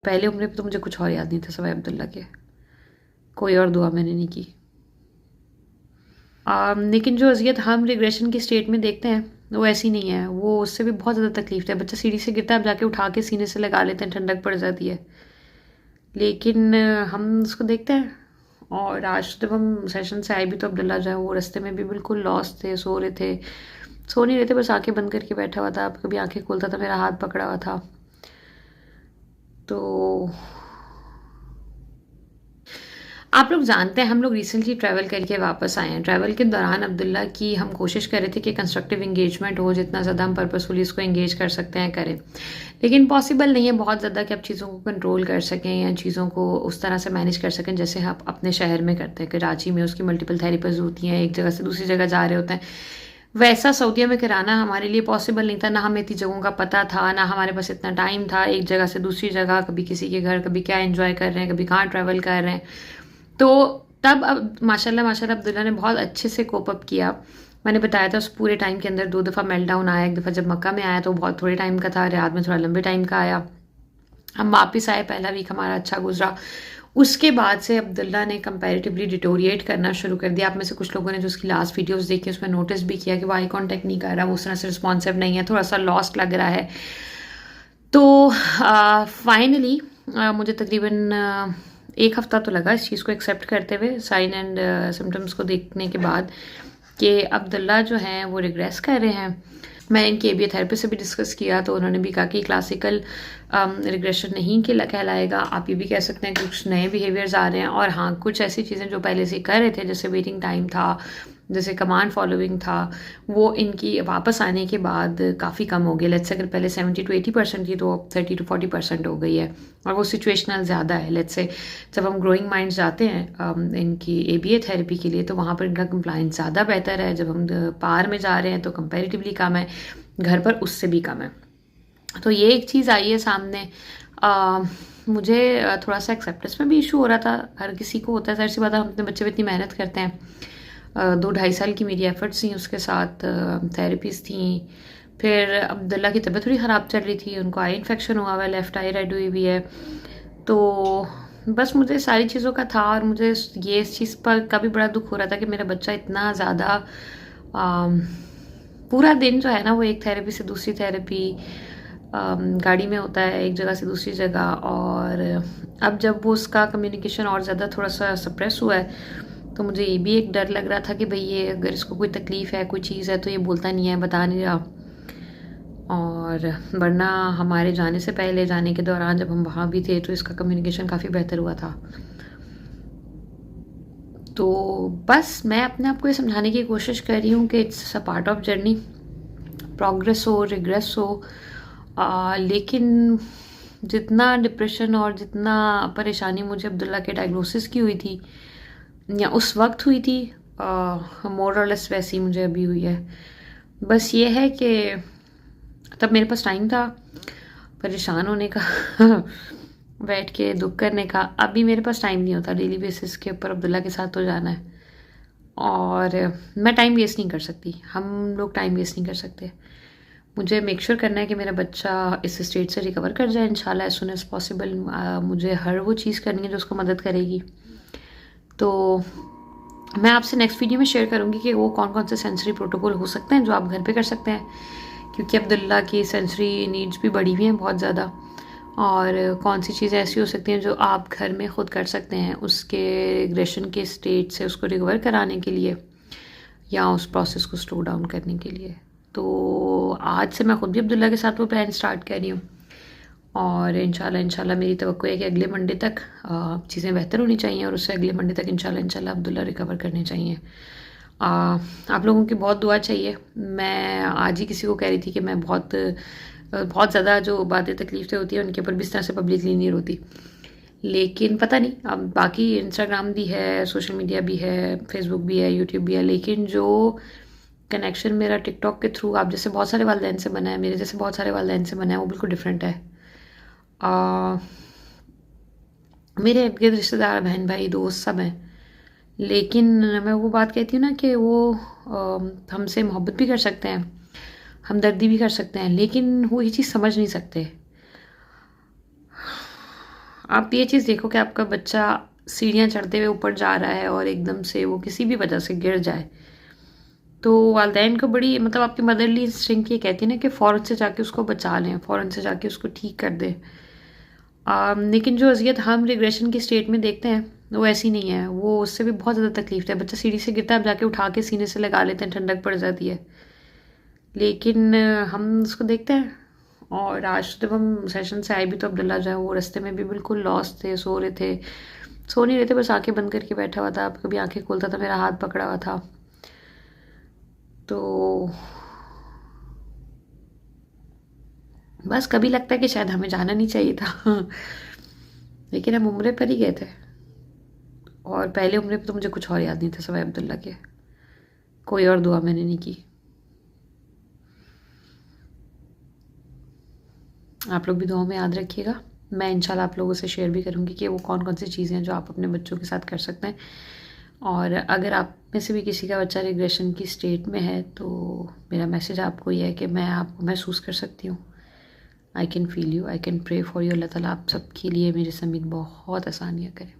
पहले उम्र पे तो मुझे कुछ और याद नहीं था सिवाय अब्दुल्ला के, कोई और दुआ मैंने नहीं की। लेकिन जो अज़ियत हम रिग्रेशन की स्टेट में देखते हैं वो ऐसी नहीं है, वो उससे भी बहुत ज़्यादा तकलीफ है। बच्चा सीढ़ी से गिरता है, आप जाके उठा के सीने से लगा लेते हैं, ठंडक पड़ जाती है। लेकिन हम उसको देखते हैं। और आज जब हम सेशन से आए भी तो अब्दुल्ला जो है वो रास्ते में भी बिल्कुल लॉस्ट थे, सो रहे थे, सो नहीं रहे थे, बस आंखें बंद करके बैठा हुआ था। कभी आंखें खोलता था, मेरा हाथ पकड़ा हुआ था। तो आप लोग जानते हैं हम लोग रिसेंटली ट्रैवल करके वापस आए हैं। ट्रैवल के दौरान अब्दुल्ला की हम कोशिश कर रहे थे कि कंस्ट्रक्टिव इंगेजमेंट हो, जितना ज़्यादा हम पर्पसफुली इसको एंगेज कर सकते हैं करें। लेकिन पॉसिबल नहीं है बहुत ज़्यादा कि आप चीज़ों को कंट्रोल कर सकें या चीज़ों को उस तरह से मैनेज कर सकें जैसे आप अपने शहर में करते हैं। कराची में उसकी मल्टीपल थेरेपीज होती हैं, एक जगह से दूसरी जगह जा रहे होते हैं। वैसा सऊदीया में कराना हमारे लिए पॉसिबल नहीं था। ना हमें इतनी जगहों का पता था, ना हमारे पास इतना टाइम था। एक जगह से दूसरी जगह, कभी किसी के घर, कभी क्या एंजॉय कर रहे हैं, कभी कहाँ ट्रैवल कर रहे हैं। तो तब अब माशाल्लाह माशाल्लाह अब्दुल्ला ने बहुत अच्छे से कोप अप किया। मैंने बताया था उस पूरे टाइम के अंदर 2 दफ़ा मेल्टडाउन आया। एक दफ़ा जब मक्का में आया तो बहुत थोड़े टाइम का था, रियाद में थोड़ा लंबे टाइम का आया। हम वापस आए, पहला वीक हमारा अच्छा गुजरा। उसके बाद से अब्दुल्ला ने कंपैरेटिवली डिटोरिएट करना शुरू कर दिया। आप में से कुछ लोगों ने जो उसकी लास्ट वीडियोस देखी उसमें नोटिस भी किया कि वो आई कॉन्टैक्ट नहीं कर रहा, वो उस तरह से रिस्पॉन्सिव नहीं है, थोड़ा सा लॉस्ट लग रहा है। तो फाइनली मुझे तकरीबन 1 हफ्ता तो लगा इस चीज़ को एक्सेप्ट करते हुए, साइन एंड सिम्टम्स को देखने के बाद, कि अब्दुल्ला जो हैं वो रिग्रेस कर रहे हैं। मैंने इनकी एबीए थेरेपी से भी डिस्कस किया तो उन्होंने भी कहा कि क्लासिकल रिग्रेशन नहीं कहलाएगा। आप ये भी कह सकते हैं कि कुछ नए बिहेवियर्स आ रहे हैं। और हाँ, कुछ ऐसी चीज़ें जो पहले से कर रहे थे, जैसे वेटिंग टाइम था, जैसे कमांड फॉलोइंग था, वो इनकी वापस आने के बाद काफ़ी कम हो गई। लेट्स से अगर पहले 70 to 80% थी तो अब 30 to 40% हो गई है। और वो सिचुएशनल ज़्यादा है। लेट्स से जब हम ग्रोइंग माइंड्स जाते हैं इनकी एबीए थेरेपी के लिए तो वहाँ पर इनका कंप्लाइंस ज़्यादा बेहतर है। जब हम पार में जा रहे हैं तो कंपेरेटिवली कम है, घर पर उससे भी कम है। तो ये एक चीज़ आई है सामने। मुझे थोड़ा सा एक्सेप्टेंस में भी इशू हो रहा था। हर किसी को होता है, जाहिर सी बात है, हम अपने बच्चे पे इतनी मेहनत करते हैं। 2 ढाई साल की मेरी एफर्ट्स थी, उसके साथ थेरेपीज़ थी। फिर अब्दुल्ला की तबीयत थोड़ी ख़राब चल रही थी, उनको आई इन्फेक्शन हुआ हुआ है, लेफ़्ट आई रेड हुई हुई है। तो बस मुझे सारी चीज़ों का था। और मुझे ये इस चीज़ पर का भी बड़ा दुख हो रहा था कि मेरा बच्चा इतना ज़्यादा पूरा दिन जो है ना वो एक थेरेपी से दूसरी थेरेपी, गाड़ी में होता है एक जगह से दूसरी जगह। और अब जब वो उसका कम्युनिकेशन और ज़्यादा थोड़ा सा सप्रेस हुआ है तो मुझे ये भी एक डर लग रहा था कि भाई ये अगर इसको कोई तकलीफ़ है, कोई चीज़ है तो ये बोलता नहीं है, बता नहीं रहा। और वरना हमारे जाने से पहले, जाने के दौरान जब हम वहाँ भी थे तो इसका कम्युनिकेशन काफ़ी बेहतर हुआ था। तो बस मैं अपने आप को ये समझाने की कोशिश कर रही हूँ कि it's a part of journey. Progress हो, रिग्रेस हो, लेकिन जितना डिप्रेशन और जितना परेशानी मुझे अब्दुल्ला के डायग्नोसिस की हुई थी या उस वक्त हुई थी, मोर और लेस वैसी मुझे अभी हुई है। बस ये है कि तब मेरे पास टाइम था परेशान होने का बैठ के दुख करने का। अभी मेरे पास टाइम नहीं होता डेली बेसिस के ऊपर अब्दुल्ला के साथ तो जाना है। और मैं टाइम वेस्ट नहीं कर सकती, हम लोग टाइम वेस्ट नहीं कर सकते। मुझे मेक श्योर करना है कि मेरा बच्चा इस स्टेट से रिकवर कर जाए इंशाल्लाह एज सुन एज पॉसिबल। मुझे हर वो चीज़ करनी है जो उसको मदद करेगी। तो मैं आपसे नेक्स्ट वीडियो में शेयर करूँगी कि वो कौन कौन से सेंसरी प्रोटोकॉल हो सकते हैं जो आप घर पे कर सकते हैं, क्योंकि अब्दुल्ला की सेंसरी नीड्स भी बढ़ी हुई हैं बहुत ज़्यादा। और कौन सी चीज़ें ऐसी हो सकती हैं जो आप घर में ख़ुद कर सकते हैं उसके रिग्रेशन के स्टेट से उसको रिकवर कराने के लिए या उस प्रोसेस को स्लो डाउन करने के लिए। तो आज से मैं ख़ुद भी अब्दुल्ला के साथ वो प्लान स्टार्ट कर रही हूँ। और इंशाल्लाह मेरी तवक्को है कि अगले मंडे तक चीज़ें बेहतर होनी चाहिए और उससे अगले मंडे तक इंशाल्लाह अब्दुल्ला रिकवर करने चाहिए। आप लोगों की बहुत दुआ चाहिए। मैं आज ही किसी को कह रही थी कि मैं बहुत ज़्यादा जो बातें तकलीफ़ें होती हैं उनके ऊपर भी इस तरह से पब्लिकली नहीं रोती। लेकिन पता नहीं, अब बाकी इंस्टाग्राम भी है, सोशल मीडिया भी है, फेसबुक भी है, यूट्यूब भी है, लेकिन जो कनेक्शन मेरा टिकटॉक के थ्रू आप जैसे बहुत सारे वालिदैन से बना है, मेरे जैसे बहुत सारे वालिदैन से बना है, वो बिल्कुल डिफरेंट है। मेरे इर्द गिर्द रिश्तेदार, बहन भाई, दोस्त सब हैं, लेकिन मैं वो बात कहती हूँ ना कि वो हमसे मोहब्बत भी कर सकते हैं, हमदर्दी भी कर सकते हैं, लेकिन वो ये चीज़ समझ नहीं सकते। आप ये चीज़ देखो कि आपका बच्चा सीढ़ियाँ चढ़ते हुए ऊपर जा रहा है और एकदम से वो किसी भी वजह से गिर जाए, तो वालिदैन को बड़ी मतलब आपकी मदरली इंस्टिंक्ट ये कहती है ना कि फ़ौरन से जाके उसको बचा लें, फ़ौरन से जाके उसको ठीक कर दें। लेकिन जो अज़ियत हम रिग्रेशन की स्टेट में देखते हैं, वो ऐसी नहीं है, वो उससे भी बहुत ज़्यादा तकलीफ है। बच्चा सीढ़ी से गिरता है, आप जाके उठा के सीने से लगा लेते हैं, ठंडक पड़ जाती है। लेकिन हम उसको देखते हैं। और आज जब हम सेशन से आए भी तो अब्दुल्ला जो है वो रास्ते में भी बिल्कुल लॉस्ट थे, सो रहे थे, सो नहीं रहे थे, बस आंखें बंद करके बैठा हुआ था। कभी आंखें खोलता था, मेरा हाथ पकड़ा हुआ था। तो बस कभी लगता है कि शायद हमें जाना नहीं चाहिए था लेकिन हम उम्रे पर ही गए थे, और पहले उम्रे पर तो मुझे कुछ और याद नहीं था सिवाय अब्दुल्ला के। कोई और दुआ मैंने नहीं की। आप लोग भी दुआ में याद रखिएगा। मैं इंशाल्लाह आप लोगों से शेयर भी करूँगी कि वो कौन कौन सी चीज़ें हैं जो आप अपने बच्चों के साथ कर सकते हैं। और अगर आप में से भी किसी का बच्चा रिग्रेशन की स्टेट में है, तो मेरा मैसेज आपको ये है कि मैं आपको महसूस कर सकती हूँ। I can feel you, I can pray for you. Allah ताला आप सबके लिए मेरे समीत बहुत आसानियाँ करें।